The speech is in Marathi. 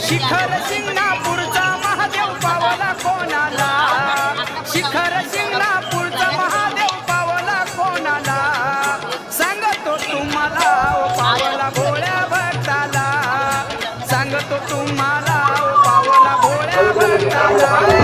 शिखर शिंगणापूरचा महादेव पावला कोणाला शिखर शिंगणापूरचा महादेव पावला कोणाला सांगतो तुम्हाला ओ पावला भोळ्या भक्ताला सांगतो तुम्हाला ओ पावला भोळ्या भक्ताला